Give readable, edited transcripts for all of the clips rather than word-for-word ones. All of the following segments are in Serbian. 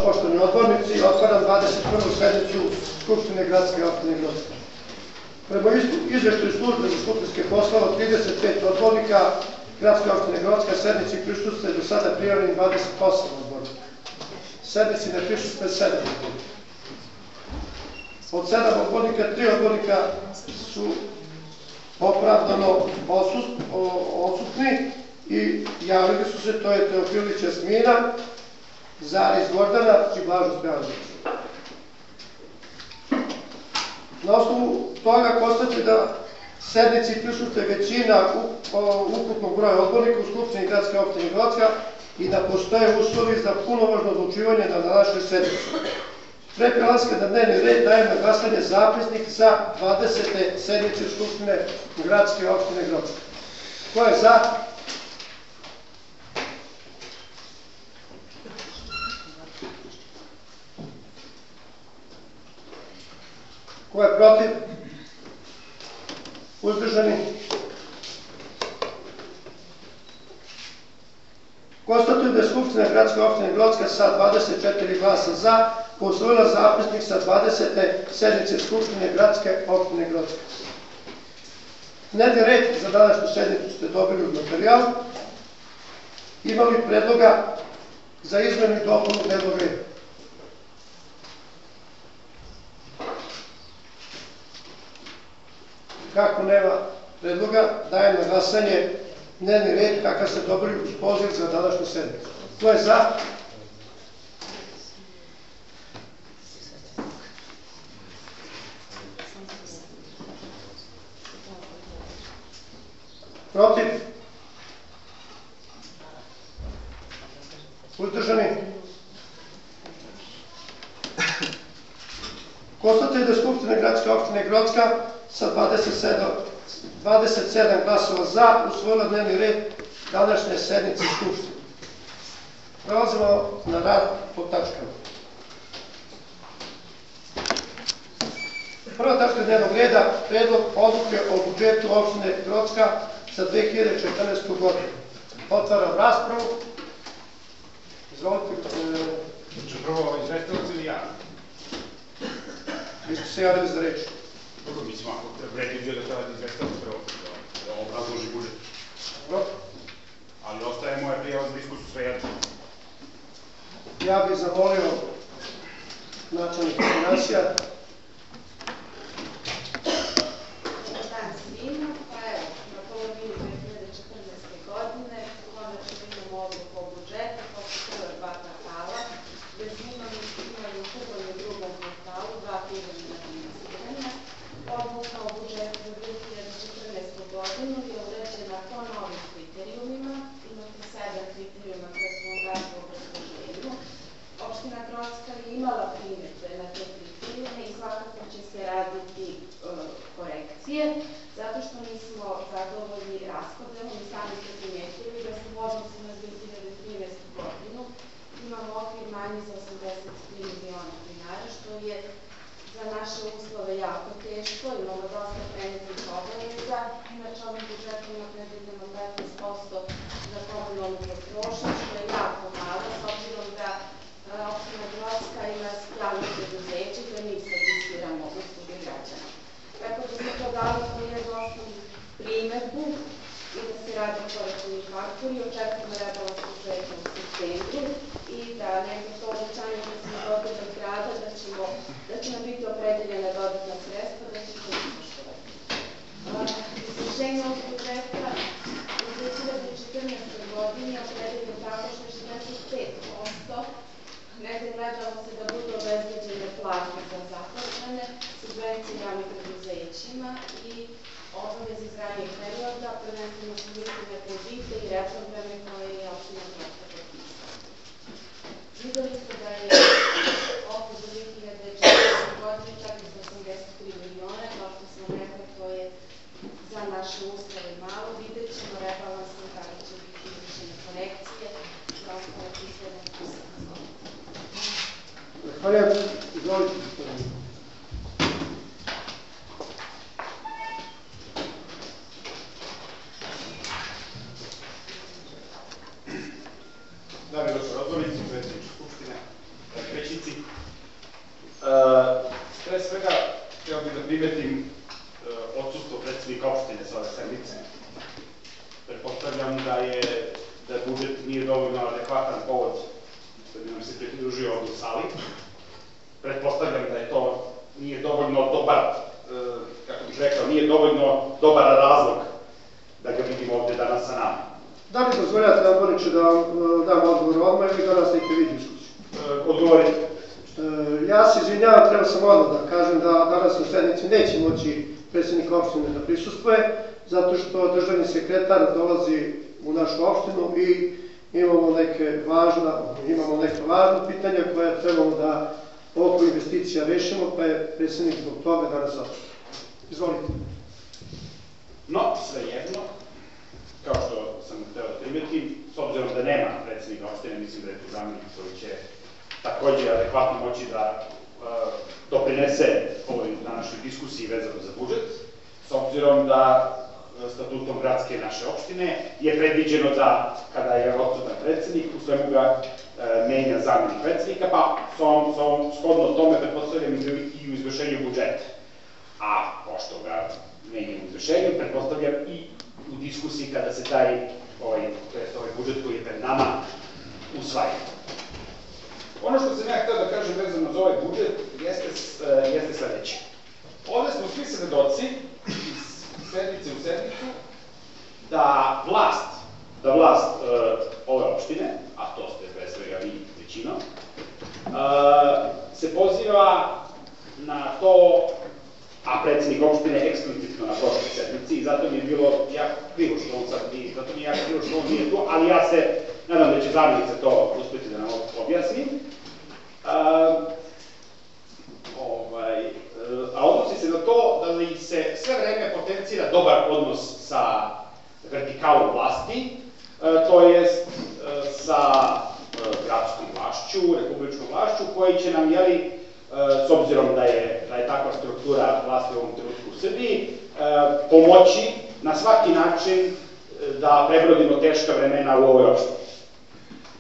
Poštovani odbornici, otvaram 21. sednicu Skupštine gradske opštine Grocka. Prema izveštaju službe za skupštinske poslove, 35 odbornika gradske opštine Grocka sednici prisustvuje do sada prijavljenih 28 odbornika. Sednici ne prisustvuje 7 odbornika. Od 7 odbornika, 3 odbornika su opravdano odsutni i javili su se, to je Teofilić Jasmina, Zarić Gordana i Blažo Spjanović. Na osnovu toga konstatuje da sednici prisustvuje većina ukupnog broja odbornika u Skupštini gradske opštine Grocka i da postoje uslovi za punomoćno odlučivanje na današnjoj sednici. Pre prelaska na dnevni red dajem na glasanje zapisnik za 20. sednice Skupštine gradske opštine Grocka. Ko je za? Ko je protiv? Uzdržani? Konstatujem da je Skupština gradske opštine Grocka sa 24 glasa za usvojila zapisnik sa 20. sednice Skupštine gradske opštine Grocka. Dnevni red za današnju sednicu ste dobili u materijalu. Ima li predloga za izmenu i dopunu dnevnog reda? Kako nema predloga, dajem na glasanje dnevni red kakav ste dobili uz poziv za današnju sednicu. Ko je za? Protiv? Uzdržani? Konstatujem da je Skupština gradske opštine Grocka sa 27 glasova za usvojila dnevni red današnje sednice Skupštine. Prelazimo na rad po tačkama. Prva tačka dnevnog reda, predlog odluke o budžetu opštine Grocka za 2014. godinu. Otvaram raspravu. Izvolite. Prvo, izvestilac ili ja? Vi ste se javili za reč. Dobro, mislim, ako predviđuje da treba da izvestilac prvo, da obrazloži budžet. Dobro. Ali ostaje moja prijava za diskusiju sve jedno. Ja bih zamolio načelnika finansija. Dobar dan svima. Pa evo, na polovini 2014. godine konačno imamo odluku o budžetu posle prva dva kvartala, gde smo imali u prvom i drugom kvartalu dva privremena finansiranja. Odluka o budžetu za 2014. godinu je uređena po novim kriterijumima. Imate 7 kriterijuma koje smo dali u obrazloženju. Opština Grocka je imala primedbe na te kriterijume i svakako će se raditi korekcije, zato što nismo zadovoljni raspodelom i sami ste primetili da se u odnosu na 2013. godinu imamo okvir manji za 83 miliona dinara, što je za naše uslove jako teško, imamo dosta prenetih obaveza, inače ovim budžetom predvidimo 15% za komunalnu potrošnju, što je jako malo, s obzirom da opština Grocka ima javno preduzeće gde mi servisiramo usluge građana. Tako da smo to dali kao jednu osnovnu primedbu i da se rade korektivni faktori, očekujemo rebalans budžeta u septembru i da neko to obećanje da smo dobili od grada, da će nam biti opredeljena dodatna sredstva, da će to ispoštovati. Izvršenje ovog budžeta u 2014. godini je opredeljeno tako što je 65%, negde gledamo se da budu obezbeđene plate za zaposlene, subvencije javnim preduzećima i obaveze iz ranijeg perioda, prvenstveno su mislene kredite i reprograme koje je opština Grocka potpisala. Videli ste da je oko za 2014. godine čak iz 83 miliona, kao što sam rekla, to je za naše uslove malo. Vidjet ćemo rebalansom kada će biti izvršene korekcije za ostale prihodne poslove. Zahvaljujem. Izvolite, gospodine. Dame i gospodo odbornici, predsjedniče Skupštine, da budžet nije dovoljno adekvatan povod da bi nam se pridružio ovdje u sali. Pretpostavljam da je to nije dovoljno dobar, kako bih rekao, nije dovoljno dobar razlog da ga vidimo ovdje danas sa nama. Da li dozvoljate, odborniče, da dam odgovor odmah ili da nastavite vi diskusiju? Odgovorite. Ja se izvinjavam, treba sam odmah da kažem da danas na sednici neće moći predsjednik opštine da prisustvuje, zato što državni sekretar dolazi u našu opštinu i imamo neke važna pitanja koje trebamo da oko investicija rešimo, pa je predsjednik zbog toga danas odsutan. Izvolite. No, svejedno, kao što sam hteo da primetim, s obzirom da nema predsjednika opštine, mislim da je tu zamenik koji će takođe adekvatno moći da doprinese ovoj današnjoj diskusiji vezano za budžet, s obzirom da statutom gradske naše opštine je predviđeno da kada je odsutan predsjednik, u svemu ga menja zamenik predsjednika, pa shodno tome pretpostavljam i u izvršenju budžeta. A pošto ga menja u izvršenju, pretpostavljam i u diskusiji kada se ovaj budžet koji je pred nama usvaja. Ono što sam ja hteo da kažem vezano za ovaj budžet jeste sledeće. Ovde smo svi svedoci iz sednice u sednicu da vlast ove opštine, a to ste pre svega vi većinom, se poziva na to, a predsjednik opštine eksplicitno na prošloj sednici, i zato mi je bilo jako krivo što on sad nije tu, ali ja se nadam da će zamjenica to uspjeti da nam objasni. A odnosi se na to da li se sve vreme potencira dobar odnos sa vertikalom vlasti, to jest sa gradskom vlašću, republičkom vlašću, koji će nam, s obzirom da je takva struktura vlasti u ovom trenutku u Srbiji, pomoći na svaki način da prebrodimo teška vremena u ovoj opštini.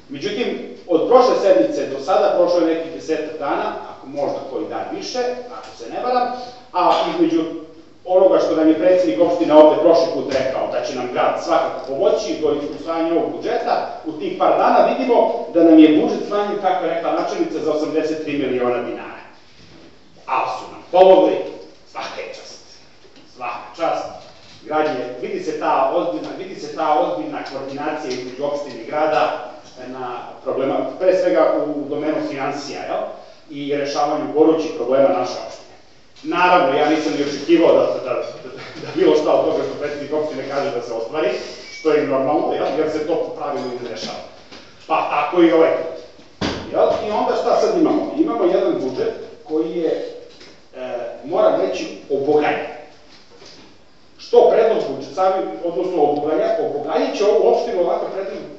Međutim, od prošle sednice do sada prošlo je nekih 10 dana, ako možda koji dan više, ako se ne varam, a između onoga što nam je predsjednik opštine ovde prošli put rekao da će nam grad svakako pomoći do usvajanja ovog budžeta, u tih par dana vidimo da nam je budžet smanjen, kako je rekla načelnica, za 83 miliona dinara. Ali su nam pomogli, svaka čast. Vidi se ta ozbiljna koordinacija između opštine i grada na problema, pre svega u domenu financija i rešavanju gorućih problema naše opštine. Naravno, ja nisam ni očekivao da bilo šta od toga što predsjednik opštine kaže da se ostvari, što je normalno, jer se to po pravilu i ne rešava. Pa tako i ovaj put. I onda šta sad imamo? Imamo jedan budžet koji je, moram reći, obogaljen. Što predlog budžeta, odnosno obogaljit će ovu opštinu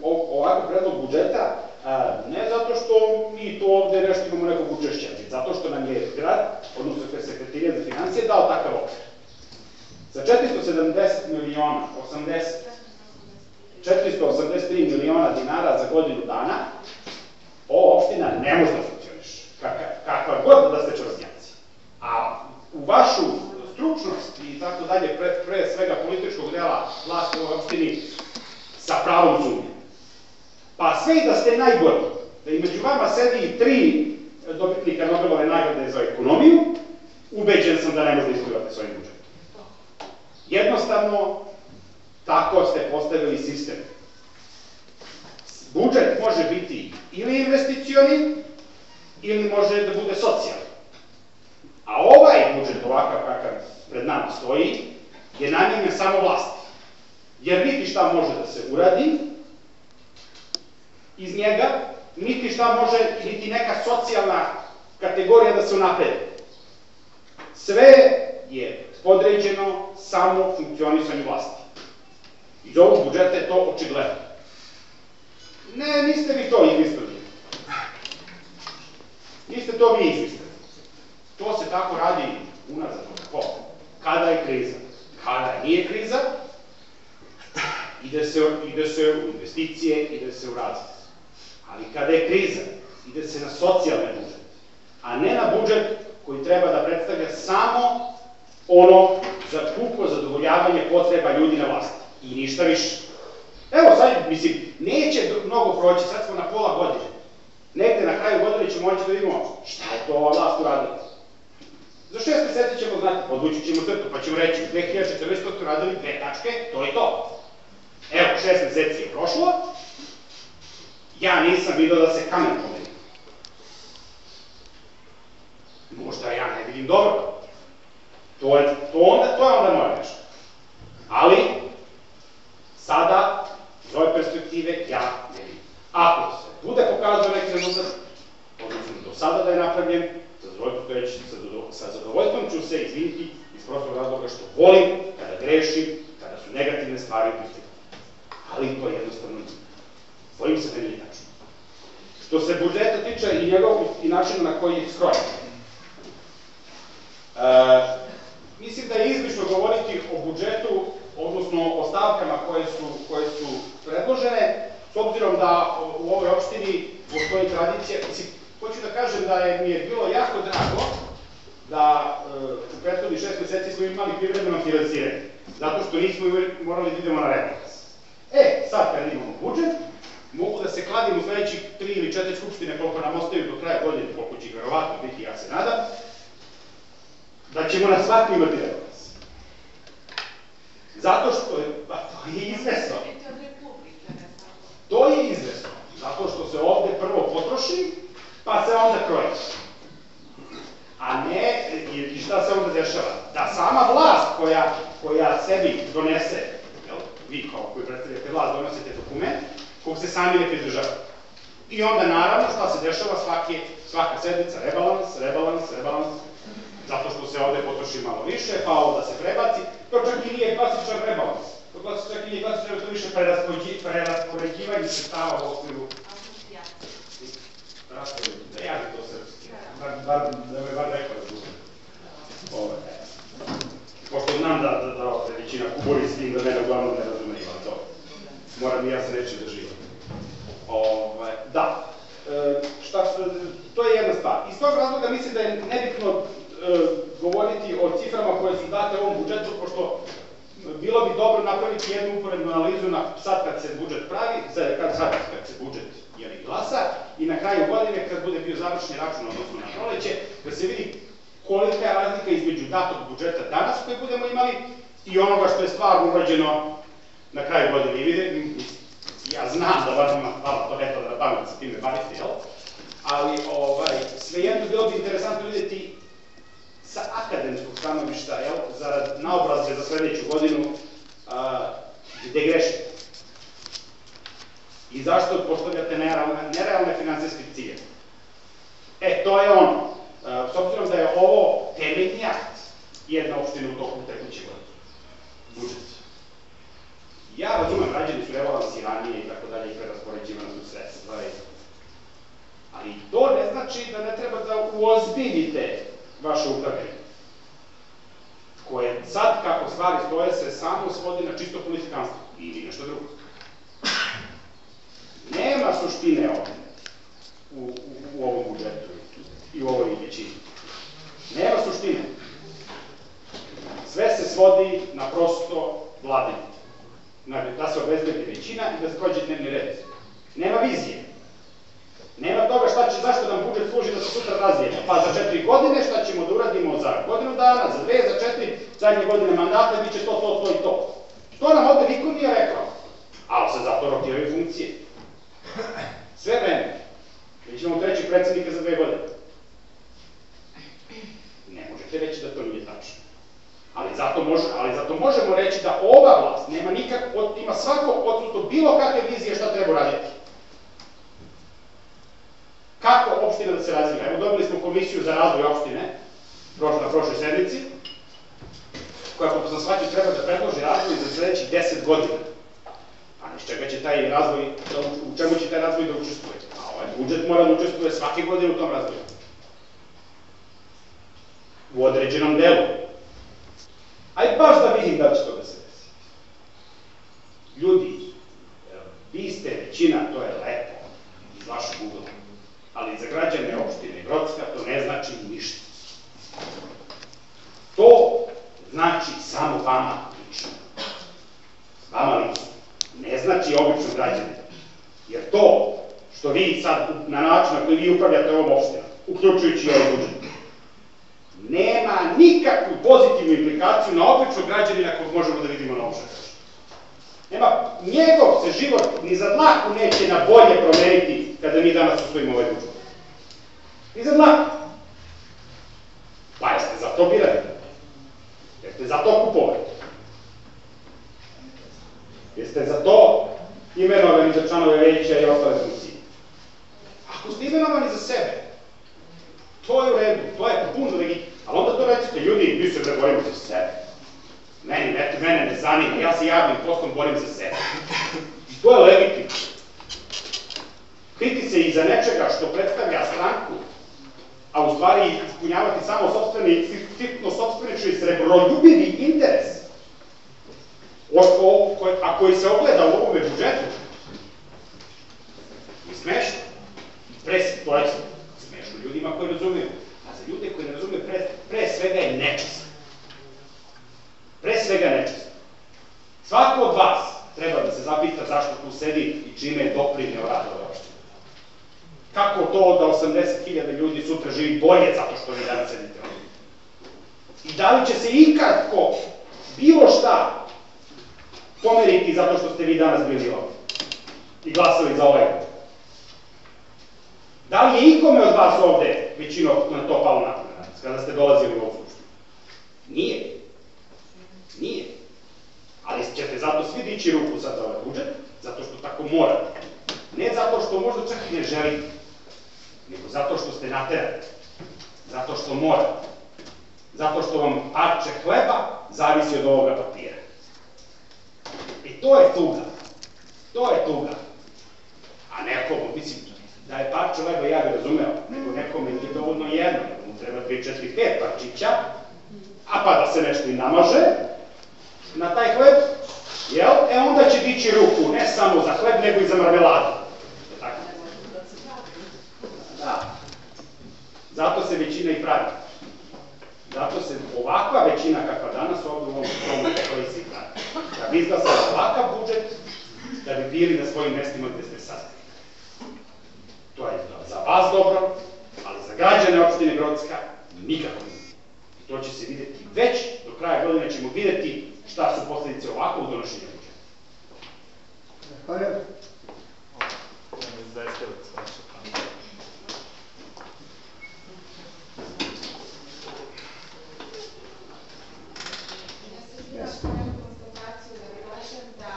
ovakav predlog budžeta, ne zato što mi tu ovde nešto imamo nekog učešća, zato što nam je grad, odnosno Sekretarija za financije, dao takav okvir. Za 483 miliona dinara za godinu dana, ova opština ne može da funkcioniše, kakva god da ste čvrstnjaci. A u vašu stručnost i tako dalje, pre svega političkog dela vlasti u ovoj opštini, sa pravom sumnjam. Pa sve i da ste najbolji, da i među vama sedi i 3 dobitnika Nobelove nagrade za ekonomiju, ubeđen sam da ne možete izgledati svojim budžetom. Jednostavno, tako ste postavili sistem. Budžet može biti ili investicioni, ili može da bude socijalni. A ovaj budžet, ovakav kakav pred nama stoji, je namenjen samo vlasti. Jer niti šta može da se uradi iz njega, niti šta može, niti neka socijalna kategorija da se unapredi. Sve je podređeno samo funkcionisanju vlasti. Iz ovog budžeta je to očigledno. Ne, niste vi to izmislili. Niste to vi izmislili. To se tako radi unazad. Kada je kriza? Kada nije kriza, ide se u investicije, ide se u razvoj. Ali kada je kriza, ide se na socijalni budžet, a ne na budžet koji treba da predstavlja samo ono za puko zadovoljavanje potreba ljudi na vlasti. I ništa više. Evo sad, mislim, neće mnogo proći, sad smo na pola godine. Negde na kraju godine ćemo moći da vidimo šta je to ova vlast uradila. Za 6 meseci ćemo znati, podvući ćemo crtu, pa ćemo reći u 2014. ste uradili 2 tačke, to je to. Evo, 6 meseci je prošlo, ja nisam vidio da se kamen pomeni. Možda ja ne vidim dobro. To je onda moja greška. Ali, sada, iz ove perspektive, ja ne vidim. Ako se bude pokazao neki rezultat, odnosno do sada da je napravljen, sa zadovoljstvom ću se izviniti iz prostog razloga što volim kada grešim, kada su negativne stvari u pitanju. Ali to jednostavno nije. Bojim se da nije tačno. Što se budžeta tiče i njegovog i načina na koji je skrojen. Mislim da je izlišno govoriti o budžetu, odnosno o stavkama koje su predložene, s obzirom da u ovoj opštini postoji tradicija. Mislim, hoću da kažem da mi je bilo jako drago da u prethodnih 6 meseci smo imali privremeno finansiranje, zato što nismo morali da idemo na rebalans. Sad kad imamo budžet, mogu da se kladim u sledećih 3 ili 4 skupštine koliko nam ostaju do kraja godine, koliko će verovatno biti, ja se nadam, da ćemo na svaku imati rebalans. Zato što je izvesno. To je izvesno. Zato što se ovde prvo potroši, pa se onda kroji. A ne, i šta se onda dešava? Da sama vlast koja sebi donese, vi kao koji predstavljate vlast donosite dokument, kog se sami ne pridržava. I onda naravno šta se dešava svaka sedmica, rebalans, zato što se ovde potroši malo više, pa ovo da se prebaci, to čak i nije klasičan rebalans. To čak i nije klasičan, to više preraspoređivanje sredstava u okviru. Ja bih to srpski. Da me bar neko razumije. Pošto znam da većina kuburi s tim da mene uglavnom ne razume, ali to. Moram i ja se reći da živim. Da. To je jedna stvar. Iz tog razloga mislim da je nebitno govoriti o ciframa koje su date ovom budžetu, pošto bilo bi dobro napraviti jednu uporednu analizu sad kad se budžet pravi, sad kad se budžet glasa i na kraju godine kad bude bio završni račun, odnosno na proleće, da se vidi kolika je razlika između datog budžeta danas koji budemo imali i onoga što je stvarno urađeno na kraju godine. I ja znam da vama hvala to neto da pamet sa time bavite, jel? Ali svejedno bilo bi interesantno vidjeti sa akademskog stanovišta, jel, za naobrazbe za sledeću godinu, gde grešite. I zašto postavljate nerealne finansijske ciljeve? To je ono. S obzirom da je ovo temeljni akt jedna opština u toku tekuće godine. Budžet. Ja razumem, rađeni su rebalansi ranije i tako dalje i preraspoređivana su sredstva. Ali to ne znači da ne treba da uozbiljite vaše upravljanje. Koje sad, kako stvari stoje, se samo svodi na čisto politikanstvo ili nešto drugo. Nema suštine ovde u ovom budžetu i u ovoj većini. Nema suštine. Sve se svodi na prosto vladanje. Da se obezbedi većina i da se prođe dnevni red. Nema vizije. Nema toga zašto nam budžet služi da se sutra razvijemo. Pa za 4 godine šta ćemo da uradimo za godinu dana, za 2, za 4, zadnje godine mandata, bit će to i to. To nam ovde niko nije rekao. Ali se zato rotiraju funkcije. Sve vreme. Mi ćemo treći predsednika za 2 godine. Ne možete reći da to nije tačno. Ali zato možemo reći da ova vlast ima svako odsustvo bilo kakve vizije šta treba uraditi. Kako opština da se razvija? Evo, dobili smo komisiju za razvoj opštine na prošloj sednici, koja, kako sam shvatio, treba da predloži razvoj za sledećih 10 godina. A iz čega će taj razvoj, u čemu će taj razvoj da učestvuje? A ovaj budžet mora da učestvuje svake godine u tom razvoju. U određenom delu. Aj baš da vidim da će to da se desi. Ljudi, vi ste većina, to je lepo, iz vašeg ugla. Ali za građane opštine Grocka to ne znači ništa. To znači samo vama lično. Vama lično. Ne znači način na koji vi upravljate ovom opštinom, uključujući ovaj budžet, nema nikakvu pozitivnu implikaciju na običnog građanina kog možemo da vidimo na ovom tržištu. Njegov se život ni za dlaku neće na bolje promeniti kada mi danas usvojimo ovaj budžet. Ni za dlaku. Pa jeste za to birali? Jeste za to kupovali? Jeste za to imenovani za članove veća i ostale funkcije? Ako ste imenovani za sebe, to je u redu, to je puno legitimno. Ali onda to recite, ljudi, mi se borimo za sebe. Mene ne zanima, ja se javnim poslom borim za sebe. I to je legitimno. Kriti se iza nečega što predstavlja stranku, a u stvari ispunjavati samo sopstveni, striktno sopstvenični i srebroljubivi interes, a koji se ogleda u ovome budžetu, je smešno. To je smešno ljudima koji razumiju. A za ljude koji ne razumiju, pre svega je nečasno. Pre svega nečasno. Svako od vas treba da se zapita zašto tu sedi i čime je doprineo rad ove opštine. Kako to da 80.000 ljudi sutra živi bolje zato što vi danas sedite ovdje? I da li će se ikako bilo šta pomeriti zato što ste vi danas bili ovdje i glasali za ovaj budžet? Da li je ikome od vas ovde većino na to palo napamet kada ste dolazili u ovu skupštinu? Nije. Nije. Ali ćete zato svi dići ruku sad za ovaj budžet, zato što tako morate. Ne zato što možda čak i ne želite, nego zato što ste naterani. Zato što morate. Zato što vam parče hleba zavisi od ovoga papira. I to je tuga. To je tuga. A nekomu, mislim, da je parče hleba, ja bi razumeo, nego nekome nije dovoljno jedno, nego mu treba 3, 4, 5 parčića, a pa da se nešto i namaže na taj hleb, jel? Onda će dići ruku, ne samo za hleb, nego i za marmeladu. Tako? Da. Zato se većina i pravi. Zato se ovakva većina kakva danas ovdje u ovom promotu koji se i pravi. Da bi izglasali ovakav budžet, da bi bili na svojim mestima gde ste sastavili. To je za vas dobro, ali za građane opštine Grocka nikako nije. I to će se videti već do kraja godine ćemo videti šta su posledice ovakvog donošenja budžeta. Hvala. Konstataciju da kažem da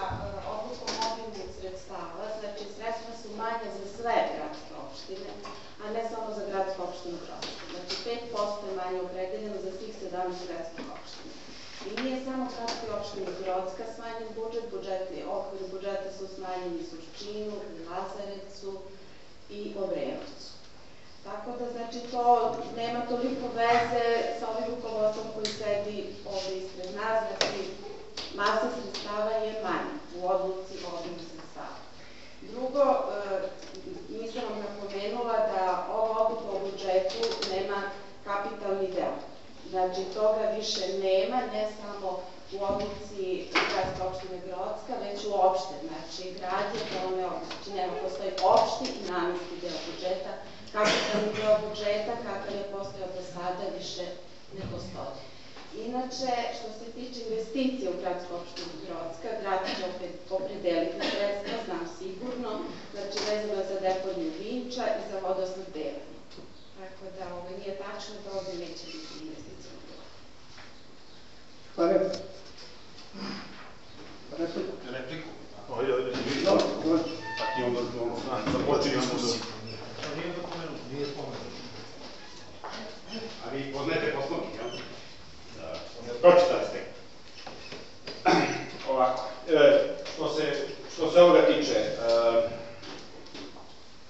odlukom obimnih sredstava, znači sredstva su manja za sve gradske opštine, a ne samo za gradsku opštinu Grocka. Znači 5% je manje opredeljeno za svih 17 gradskih opština. I nije samo gradskoj opštini Grocka smanjen budžet, okvir budžeta su smanjeni u Surčinu, Lazarevcu i Obrenovcu. Tako da, znači, to nema toliko veze sa ovim rukovodstvom koji sedi ovde ispred nas, znači, masa sredstava je manja u odluci ovim sredstava. Drugo, nisam vam napomenula da ova odluka o budžetu nema kapitalni deo. Znači, toga više nema, ne samo u odluci gradske opštine Grocka, već uopšte. Znači, grad je tome, znači, nema, postoji opšti i namenski deo budžeta, kapitalni deo budžeta, kakav je postojao do sada, više ne postoji. Inače, što se tiče investicije u gradsku opštinu Grocka, grad će opredeliti sredstva, znam sigurno, znači vezano za deponiju Vinča i za vodosnabdevanje. Tako da ovo nije tačno da ovde neće biti investicija u Grocka. Hvala. Repliku? Repliku? Dobro. Pa ti onda započinje diskusiju. Nije spomenuo. A vi poznajete poslovnik, jel? Pročitali ste. Ovako, što se ovoga tiče,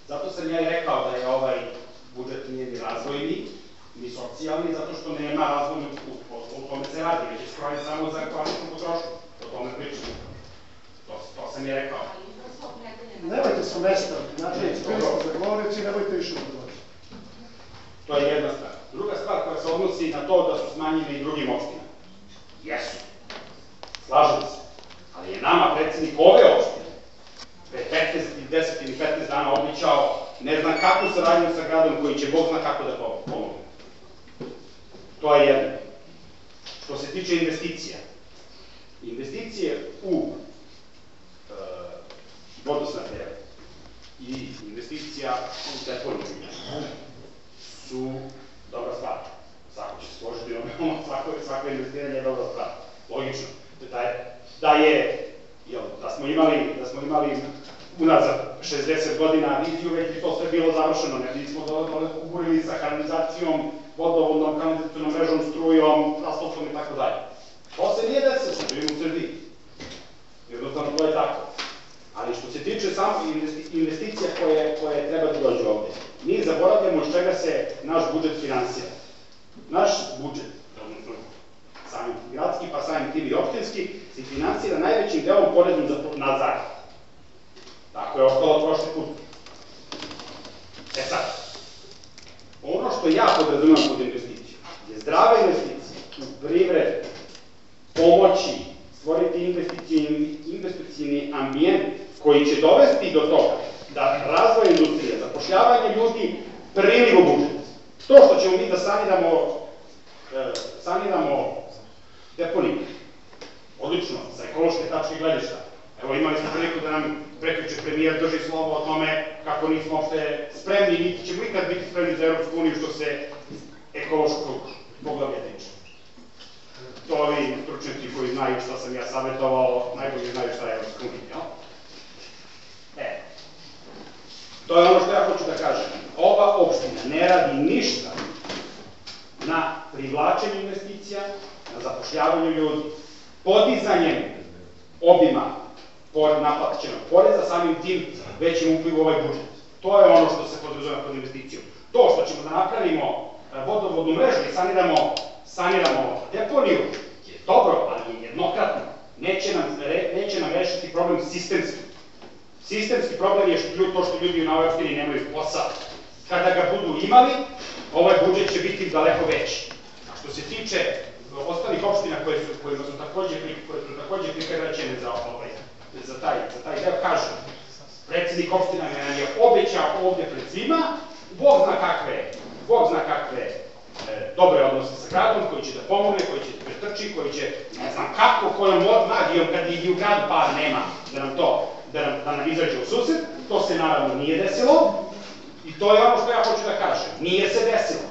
zato sam ja i rekao da je ovaj budžet nije ni razvojni, ni socijalni, zato što nema razvojnog o tome se radi, već je skrojen samo za kvalitetnu potrošnju, o tome pričamo. To sam i rekao. Nemojte sa mesta, znači, bili ste za govornici, nemojte više odgovoriti. To je jedna stvar. Druga stvar koja se odnosi na to da su smanjene i drugim opštinama. Jesu. Slažem se. Ali je nama predsednik ove opštine pre 10 ili 15 dana običao ne znam kakvu saradnju sa gradom koji će Bog zna kako da pomogne. To je jedno. Što se tiče investicija, investicije u vodosnabdevanje i investicija u deponiju su dobra stvar. Svako će se složiti, svako investiranje je dobra stvar. Logično. Da smo imali unazad 60 godina viziju, već bi to sve bilo završeno, ne bismo uburili sa kanalizacijom, vodovodnom, kanalizacijom mrežom, strujom, asfaltom i tako dalje. To se nije desilo, živimo u Srbiji. Jednostavno to je tako. Ali što se tiče samo investicija koje treba da dođu ovde, mi zaboravljamo od čega se naš budžet finansira. Naš budžet, samim gradski, pa samim tim i opštinski, se finansira najvećim delom porezom na zarad. Tako je ostalo prošli put. Sad, ono što ja podrazumem pod investiciju je zdrava investicija u privredu, pomoći, stvoriti investicijni ambijent koji će dovesti do toga da razvoj industrije, zapošljavanje ljudi, priliv u budžet. To što ćemo mi da saniramo deponiju, odlično, sa ekološke tačke gledišta. Evo, imali smo priliku da nam prekjuče premijer drži slovo o tome kako nismo uopšte spremni, niti ćemo ikad biti spremni za Evropsku uniju što se ekološkog poglavlja tiče. To ovi stručnjaci koji znaju šta sam ja savjetovao, najbolje znaju šta je Evropska unija, jel? To je ono što ja hoću da kažem. Ova opština ne radi ništa na privlačenju investicija, na zapošljavanju ljudi, podizanjem obima naplaćenog poreza, samim tim većim uplivu u ovaj budžet. To je ono što se podrazumeva pod investicijom. To što ćemo da napravimo vodovodnu mrežu i saniramo deponiju je dobro, ali je jednokratno. Neće nam rešiti problem sistemski. Sistemski problem je to što ljudi na ovoj opštini nemaju posao. Kada ga budu imali, ovaj budžet će biti daleko veći. A što se tiče ostalih opština kojima su takođe prikraćene za taj deo, kažem, predsednik opština nam je obećao ovde pred svima, Bog zna kakve dobre odnose sa gradom, koji će da pomogne, koji će da pretrči, koji će, ne znam kako, kojom magijom, kad i u gradu par nema, da nam izađe u susret. To se naravno nije desilo i to je ono što ja hoću da kažem. Nije se desilo.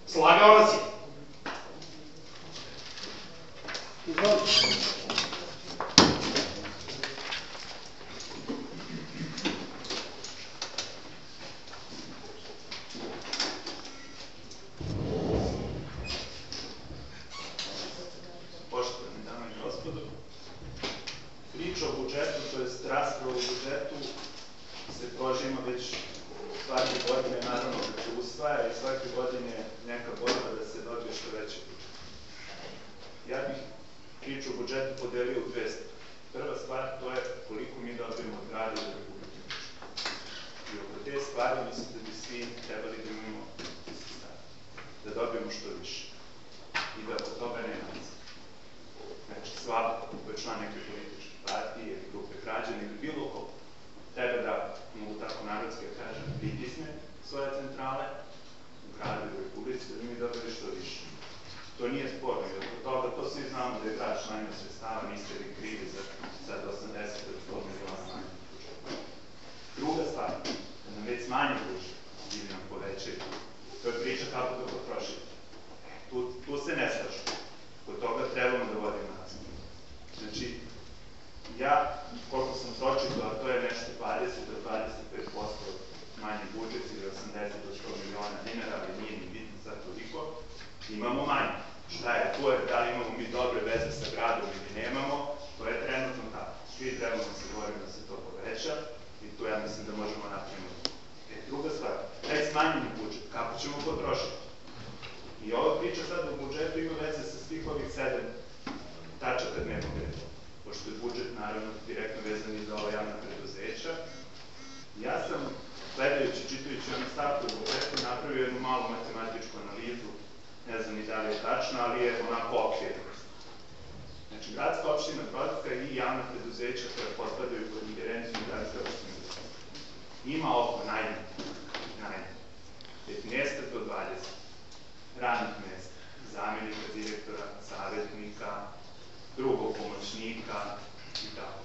Slagao nas je. Poštovani dame i gospodo, priča o budžetu, to jest rasprava o budžetu, se prožima već svake godine, naravno da se usvaja i svake godine neka borba da se dobije što veći budžet. Ja bih priču o budžetu podelio u dve stvari. Prva stvar, to je koliko mi dobijemo od grada i Republike. I oko te stvari mislim da bi svi trebali da imamo da dobijemo što više i da od toga nema. Znači, svako ko je član neke političke partije, grupe građana ili bilo ko treba da, mogu tako narodski da kažem, pritisne svoje centrale u gradu i u Republici da bi mi dobili što više. To nije sporno, jer od toga to svi znamo da je grad članima sredstava, niste li krivi za sad 80 do 100 miliona manje budžeta. Druga stvar, da nam već smanje budžet ili nam povećaju, to je priča kako da potrošite. Tu se ne slažu. Kod toga trebamo da vodimo razgovor. Znači, ja, koliko sam pročitao, to je nešto 20 do 25% manji budžet ili 80 do 100 miliona dinara, ali nije ni bitno sad toliko, imamo manje. Šta je to? Da li imamo mi dobre veze sa gradom ili nemamo, to je trenutno tako. Svi trebamo da se borimo da se to poveća i tu ja mislim da možemo napraviti. Druga stvar, taj smanjeni budžet, kako ćemo potrošiti? I ova priča sad o budžetu ima veze sa svih ovih 7 tačaka dnevnog reda. Pošto je budžet, naravno, direktno vezan i za ova javna preduzeća. Ja sam, gledajući, čitajući onu stavku u budžetu, napravio jednu malu matematičku analizu, ne znam ni da li je tačna, ali je onako okvirna. Znači, gradska opština Grocka i javna preduzeća koja potpadaju pod ingerenciju gradske opštine ima oko najmanje 15 do 20 radnih mesta, zamjenika direktora, savjetnika, drugog pomoćnika i tako.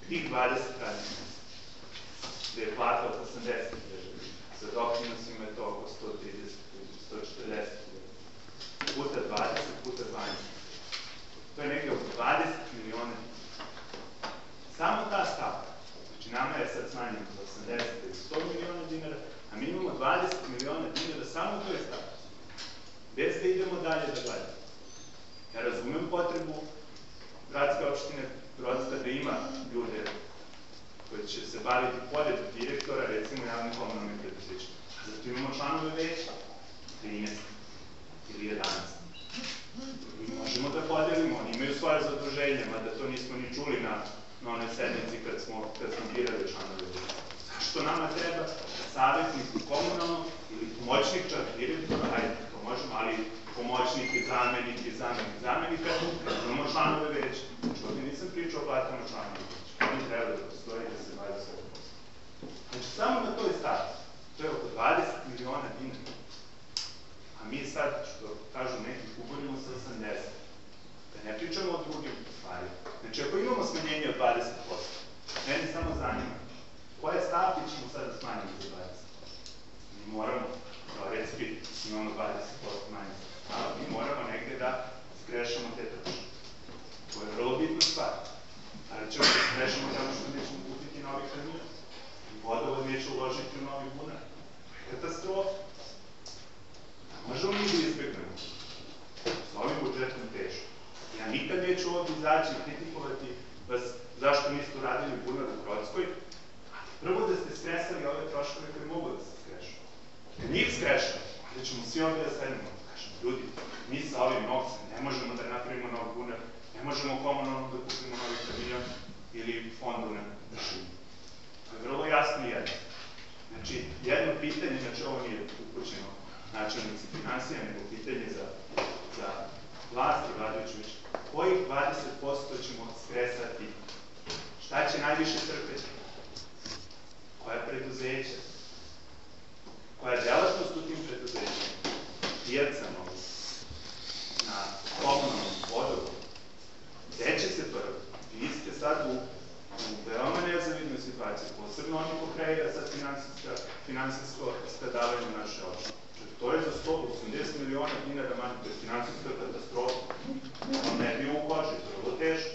Tih 20 radnih mesta, gde je plata oko 80.000, sa doprinosima je to oko 130.000, 140.000, puta 20, puta 12. To je negdje oko 20 miliona dinara. Samo ta stavka, znači nama je sad smanjeno za 80 ili 100 miliona dinara, a mi imamo 20 miliona dinara samo u toj stavci. Bez da idemo dalje da gledamo. Ja razumem potrebu gradske opštine Grocka da ima ljude koji će se baviti pored direktora, recimo javnim komunalnim preduzećima. Zato imamo članove veća, 13 ili 11. Mi možemo da podelimo, oni imaju svoje zaduženja, mada to nismo ni čuli na onoj sednici kad smo birali članove veća. Zašto nama treba savjetnik komunalnog ili pomoćnik čak direktora, hajde, to možemo, ali pomoćnik i zamenik i zamenika, imamo članove veća. Znači, ovdje nisam pričao o platama članove veća. Oni treba da postoji da se bavaju svoj posao. Znači, samo na toj stavci, to je oko 20 miliona dinara. A mi sad, što kažu neki, uborimo sa 80. Da ne pričamo o drugim stvari. Znači, ako imamo smanjenje od 20%, meni samo zanima, koje stavke ćemo sada smanjiti za 20%? Mi moramo, teoretski, imamo 20% manje sredstava, mi moramo negde da skrešamo te troške. To je vrlo bitna stvar. Ali ćemo da skrešamo zato što nećemo kupiti novi kamion. Vodovod neće uložiti u novi bunar. To je katastrofa. Možemo mi da izbegnemo. S ovim budžetom teško. Ja nikad neću ovdje izaći i kritikovati vas zašto niste uradili bunar u Grockoj, ali prvo da ste skresali ove troškove koje mogu da se skrešu. Kad njih skrešamo, onda ćemo svi ovdje da sedemo. Kažemo, ljudi, mi sa ovim novcem ne možemo da napravimo nov bunar, ne možemo komunalno da kupimo novi kamion ili fondovne mašine. To je vrlo jasno i jedno. Znači, jedno pitanje, znači ovo nije upućeno načelnici finansija, nego pitanje za vlast i vladajuću većinu. Kojih 20% ćemo skresati? Šta će najviše trpeti? Koja preduzeća? Koja je delatnost u tim preduzećima? Pijaca novu, na komunalnom vodovu. Gde će se to raditi? Vi ste sad u veoma nezavidnoj situaciji, posebno oni ko kreira sad finansijsko skladavanje naše opštine. To je za 180 miliona dinara manje, to je finansijska katastrofa. On ne bi u koži, to je vrlo teško.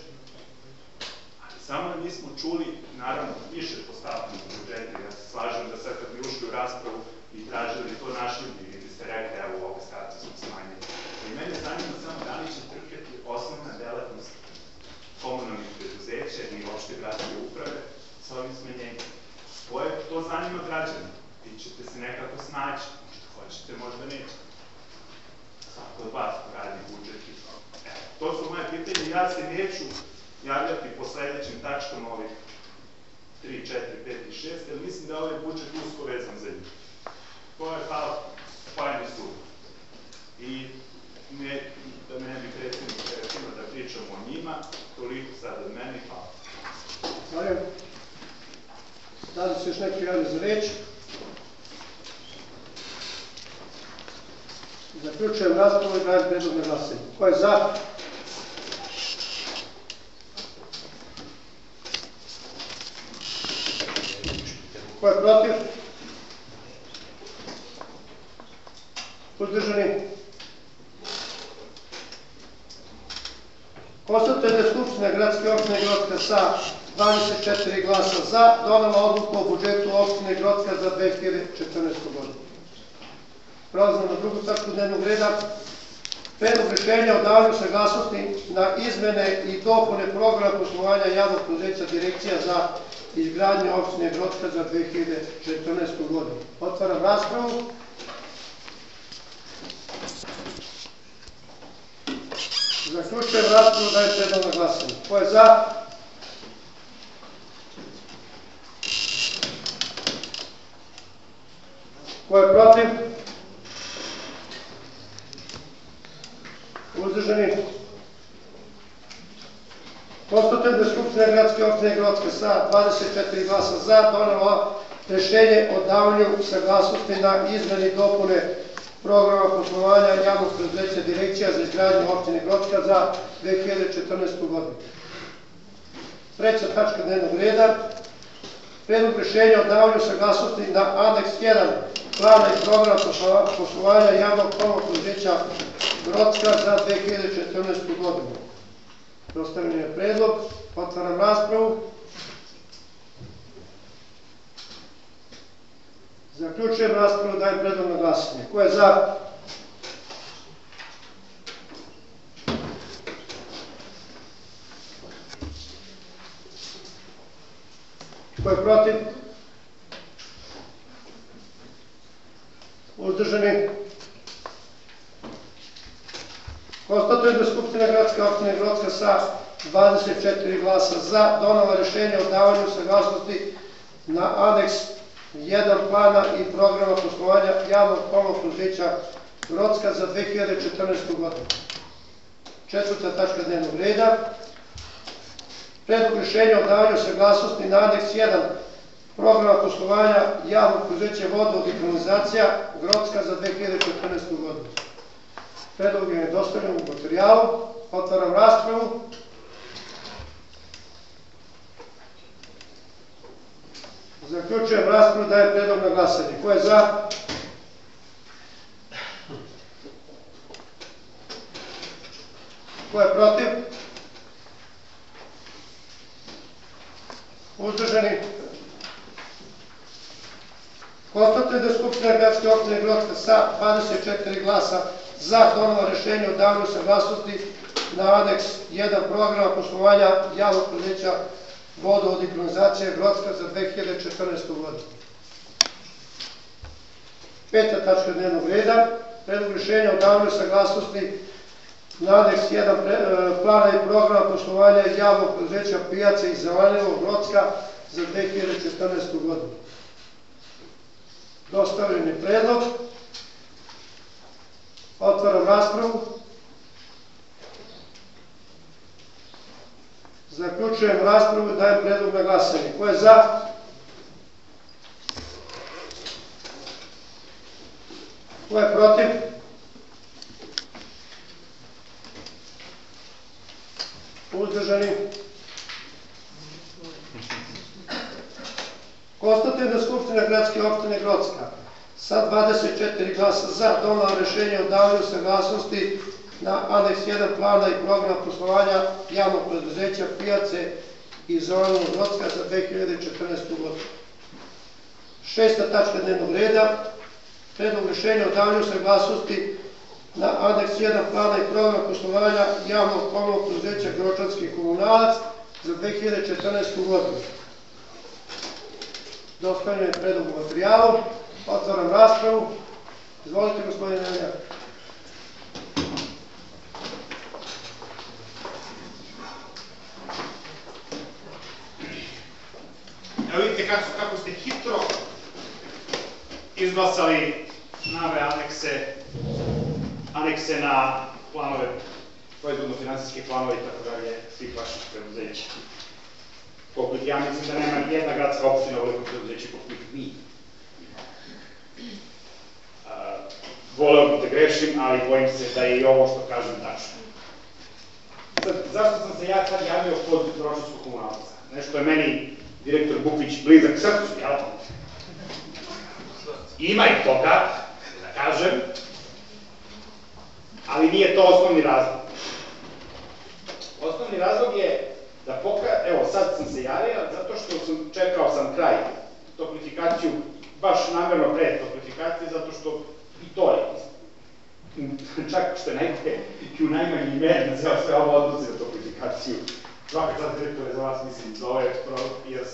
Ali samo nismo čuli, naravno, više postavljeno u budžetu. Ja se slažem da sad kad bi ušli u raspravu i tražili to našli, vi ste rekli, evo u ovoj stavci smo smanjeni. I mene zanima samo da li će trpjeti osnovna delatnost komunalnih preduzeća i opšte gradske uprave sa ovim smanjenjem. To zanima građana. Vi ćete se nekako snaći. Hoćete, možda nećete. Svako od vas radi budžet i to. To su moje pitanje. Ja se neću javljati po sledećim tačkama ovih 3, 4, 5 i 6, jer mislim da ovaj budžet usko vezan za njih. To je kao spajni sud. I da me ne bi predsjednik rekao da pričamo o njima, toliko sad od mene i hvala. Zahvaljujem. Da li se još neki javlja za reč? Zaključujem raspravu i dajem predlog na glasanje. Ko je za? Ko je protiv? Uzdržani? Konstatujem da je Skupština gradske opštine Grocka sa 24 glasa za donela odluku o budžetu opštine Grocka za 2014. godinu. Prelazimo na drugu tačku dnevnog reda. Predlog rešenja o davanju saglasnosti na izmene i dopune programa poslovanja javnog preduzeća Direkcija za izgradnju opštine Grocka za 2014. godinu. Otvaram raspravu. Zaključujem raspravu, dajem predlog na glasanje. Ko je za? Ko je protiv? Uzdržani? Konstatujem da je Skupština gradske opštine Grocka sa 24 glasa za donela rešenje o davanju saglasnosti na izmene i dopune programa poslovanja javnog preduzeća Direkcija za izgradnju opštine Grocka za 2014. godinu. Treća tačka dnevnog reda. Predlog rešenja o davanju saglasnosti na aneks 1 plana i programa poslovanja javnog komunalnog preduzeća Grocka za 2014. godinu. Dostavljen je predlog. Otvaram raspravu. Zaključujem raspravu, dajem predlog na glasanje. Ko je za? Ko je protiv? Uzdržani? Konstatujem da Skupština gradske opštine Grocka sa 24 glasa za donela rešenje o davanju saglasnosti na aneks 1 plana i programa poslovanja javnog komunalnog preduzeća Grocka za 2014. godinu. Četvrta tačka dnevnog reda. Predlog rešenja o davanju saglasnosti na aneks 1 programa poslovanja javnog preduzeća Vodovod i kanalizacija Grocka za 2014. godinu. Predlog je dostavljen u materijalu. Otvaram raspravu. Zaključujem raspravu, dajem predlog na glasanje. Ko je za? Ko je protiv? Uzdržani? Konstatujem da Skupština gradske opštine Grocka sa 24 glasa za donela rešenje o davanju saglasnosti na aneks 1 programa poslovanja javnog preduzeća Vodovod i kanalizacija Grocka za 2014. godinu. Peta tačka dnevnog reda. Predlog rešenja o davanju saglasnosti na aneks 1 plana i programa poslovanja javnog preduzeća Pijaca i Zelenivo Grocka za 2014. godinu. Dostavljen je predlog. Otvaram raspravu. Zaključujem raspravu i dajem predlog na glasanje. Ko je za? Ko je protiv? Uzdržani? Konstatujem da Skupština gradske opštine Grocka sa 24 glasa za donela rešenje o davanju saglasnosti na aneks 1 plana i programa poslovanja javnog preduzeća Pijace i Zelenivo Grocka za 2014. godinu. Šesta tačka dnevnog reda. Predlog rešenja o davanju saglasnosti na aneks 1 plana i programa poslovanja javnog komunalnog preduzeća Gročanski komunalac za 2014. godinu. Dostavljen je predlog u materijalu. Otvaram raspravu. Izvolite, gospodine Nemanja. Evo vidite kako ste hitro izglasali nove anekse na planove, proizvodno-finansijske planove i tako dalje svih vaših preduzeća. Koliko ih ja mislim da nema ni jedna gradska opština u ovoliko preduzeća koliko ih mi. Voleo bih da grešim, ali bojim se da je i ovo što kažem tačno. Zašto sam se ja sad javio kod Gročanskog komunalca? Nešto je meni direktor Bukvić blizak srcu, jel? Ima i toga, da kažem, ali nije to osnovni razlog. Osnovni razlog je da evo sad sam se javio, zato što čekao sam kraj toplifikaciju, baš namerno pre toplifikacije, zato što i to je, čak što je najbolje, i u najmanji meri na sve ovo odnosi na toplifikaciju. Svaka sad direktore za vas mislim za ovaj jer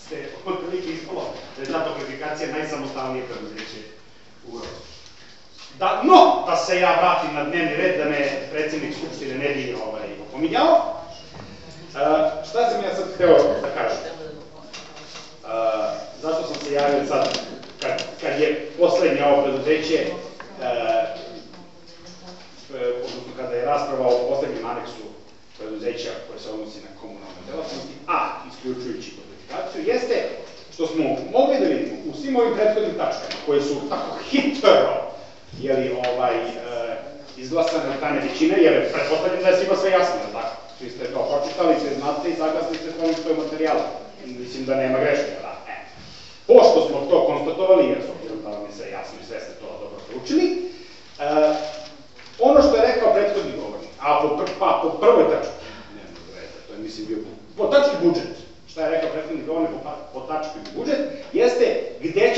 ste otprilike ispalo da je ta toplifikacija najsamostalnije preduzeće u Grocku. No, da se ja vratim na dnevni red, da me predsjednik Skupštine ne bi opominjao. Šta sam ja sad hteo da kažem? Zašto sam se javio sad, kad je poslednje ovo preduzeće, odnosno kada je rasprava o poslednjem aneksu preduzeća koje se odnosi na komunalne delatnosti, a isključujući toplifikaciju, jeste što smo mogli da vidimo u svim ovim prethodnim tačkama, koje su tako hitro izglasane od strane većine, jer pretpostavljam da je svima sve jasno, tako? Svi ste to pročitali, sve znate i saglasni ste s onim što je materijal. Mislim da nema greške, da? Pošto smo to konstatovali, jer s obzirom da vam je sve jasno i sve ste to dobro proučili, ono što je rekao prethodni govornik, a po prvoj tački, to je mislim bio po tački budžet, šta je rekao prethodni govornik po tački budžet, jeste gde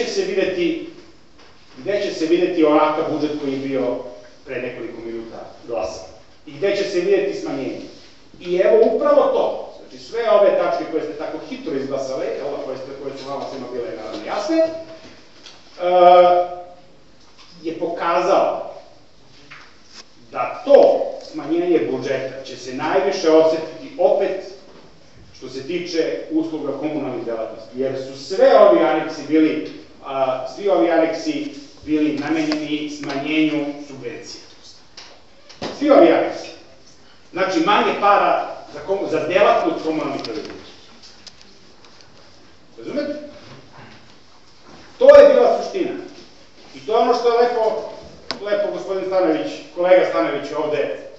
će se videti onakav budžet koji je bio pre nekoliko minuta glasan. I gde će se videti smanjenje. I evo upravo to, znači sve ove tačke koje ste tako hitro izglasali, koje su vama svima bile naravno jasne, je pokazao da to smanjenje budžeta će se najviše osetiti opet što se tiče usluga komunalnih delatnosti, jer su svi ovi aneksi bili namenjeni smanjenju subvencija. Svi ovi aneksi. Znači, manje para za delatnost komunalnih preduzeća. Razumete? To je bila suština. I to je ono što je lepo gospodin Stanojević, kolega Stanojević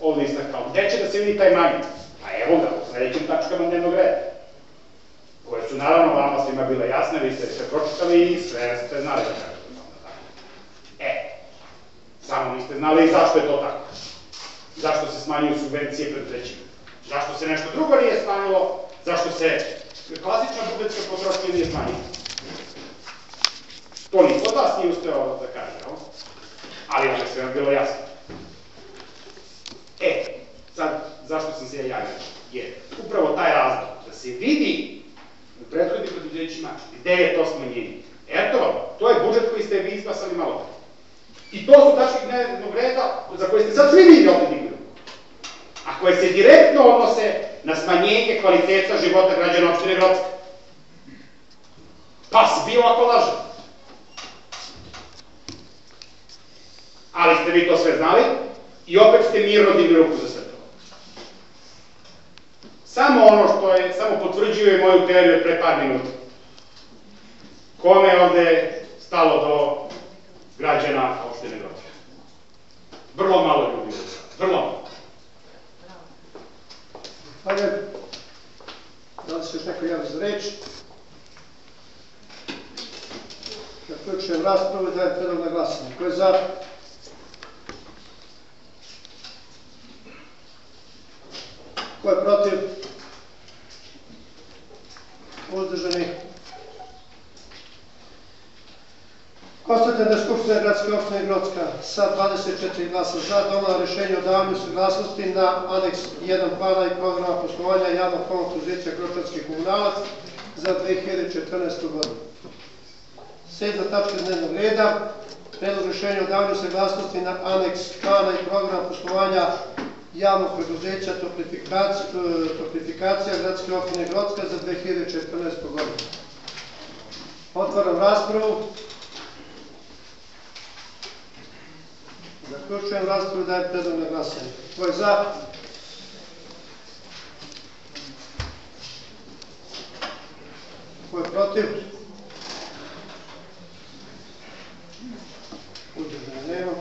ovde istakao. Gde će da se vidi taj manjak? Pa evo ga, u sledećim tačkama dnevnog reda. Koje su naravno vama svima bile jasne, vi ste sve pročitali i sve ste znali da kažete. Samo niste znali zašto je to tako. Zašto se smanjuju subvencije preduzećima. Zašto se nešto drugo nije smanjilo, zašto se klasična budžetska potrošnja nije smanjila. To niko od vas nije uspeo da kaže, ali vam je sve bilo jasno. Sad, zašto sam se ja javio? Jer upravo taj razlog, da se vidi u prethodnim preduzećima gde je to smanjenje. Eto vam, to je budžet koji ste vi izglasali malo pre. I to su tačke dnevnog reda za koje ste sad svi vi ovde digli. A koje se direktno odnose na smanjenje kvaliteta života građana opštine Grocka. Pa si bio ako laže. Ali ste vi to sve znali i opet ste mirno digli ruku za sve to. Samo ono što je, samo potvrđuje moju teoriju pre par minuta. Kome je ovde stalo do građana opštine Grocka? Vrlo malo ljudi. Vrlo malo. Hajde, da li se još neko javi za reč? Zaključujem raspravu i dajem predlog na glasanje. Ko je za? Ko je protiv? Uzdržani? Konstatujem da je Skupština gradske opštine Grocka sa 24 glasa za donela rešenje o davanju saglasnosti na aneks 1 plana i programa poslovanja javnog komunalnog preduzeća Gročanski komunalac za 2014. godinu. 7. tačka dnevnog reda, predlog rešenja o davanju saglasnosti na aneks plana i programa poslovanja javnog preduzeća Toplifikacija gradske opštine Grocka za 2014. godinu. Otvaram raspravu. Zaključujem raspravu i dajem predlog na glasanje. Ko je za? Ko je protiv? Uzdržani nema.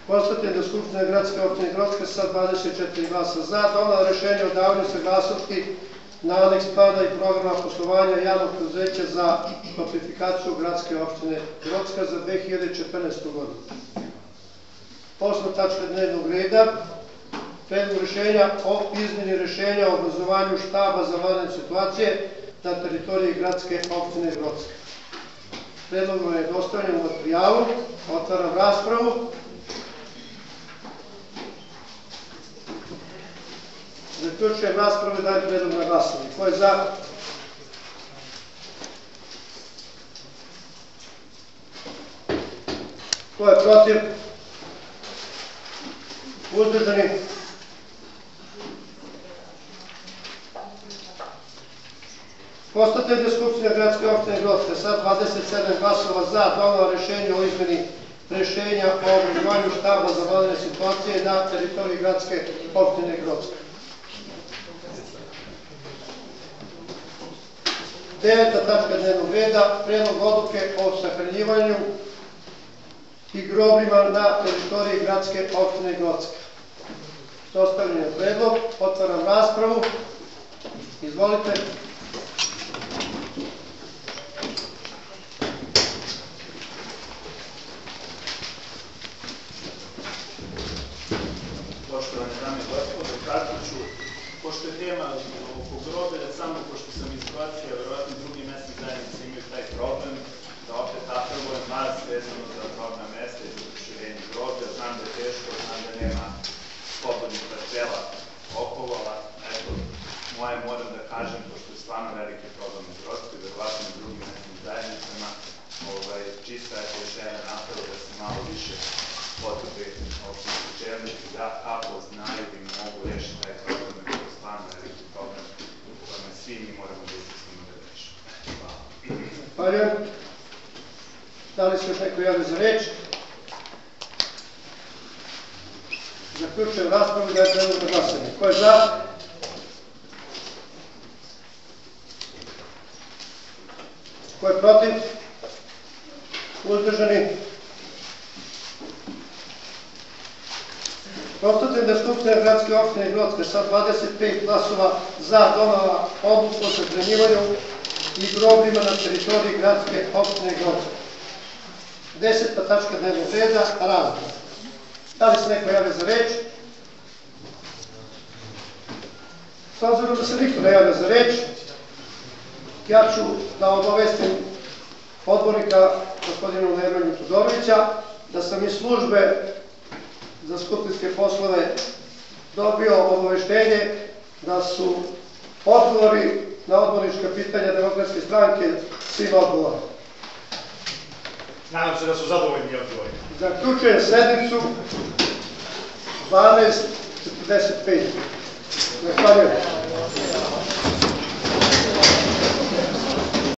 Konstatujem da je Skupština gradske opštine Grocka sa 24 glasa za donela rešenje o davanju saglasnosti na aneks plana i programa poslovanja javnog preduzeća za toplifikaciju gradske opštine Grocka za 2014. godinu. 8. tačka dnevnog reda, predlog rešenja o izmeni rešenja o obrazovanju štaba za vanredne situacije na teritoriji gradske opštine Grocka. Predlog vam je dostavljen u materijalu. Otvaram raspravu. Zaključujem raspravu i dajem predlog na glasanje. Ko je za? Ko je protiv? Uzdržani? Konstatujem da je Skupština gradske opštine Grocka sa 27 glasova za donela rešenje o izmeni rešenja o obrazovanju štaba za vanredne situacije na teritoriji gradske opštine Grocka. 9. tačka dnevnog reda, Predlog odluke o sahranjivanju i grobljima na teritoriji gradske opštine Grocka. Dostavljen je predlog, otvaram raspravu. Izvolite. Poštovane dame i gospodo, kratko ću, pošto je tema oko groblja, samo pošto sam iz Croacije, verovatno drugi mesni zajednice imaju taj problem, da opet apelujem vas vezano za grobna mesta i za proširenje groblja. Znam da je teško, znam da nema slobodnih parcela okolo, ali eto, moje moram da kažem, pošto je stvarno veliki problem u Grocki, verovatno i drugim mesnim zajednicama, čisto je još jedan apel da se malo više potrebe opštinski čelnici da kako znaju i mogu rešiti taj problem, jer je to stvarno veliki problem u kojima svi mi moramo da izmislimo da rešimo. Hvala. Zahvaljujem. Da li se još neko javlja za reč? Zaključujem raspravu i dajem predlog na glasanje. Ko je za? Ko je protiv? Uzdržani? Konstatujem da je Skupština gradske opštine Grocka sa 25 glasova za donela odluku o sahranjivanju i grobljima na teritoriji gradske opštine Grocka. 10. tačka dnevnog reda, razgovor. Da li se neko javlja za reč? S obzirom da se niko ne javlja za reč, ja ću da obavestim odbornika gospodina Nemanju Todorovića da sam iz službe za skupštinske poslove dobio obaveštenje da su odgovori na odbornička pitanja Demokratske stranke svima odgovorili. Nadam se da su zadovoljni odgovori. Zaključujem sednicu 12:45. Zahvaljujem.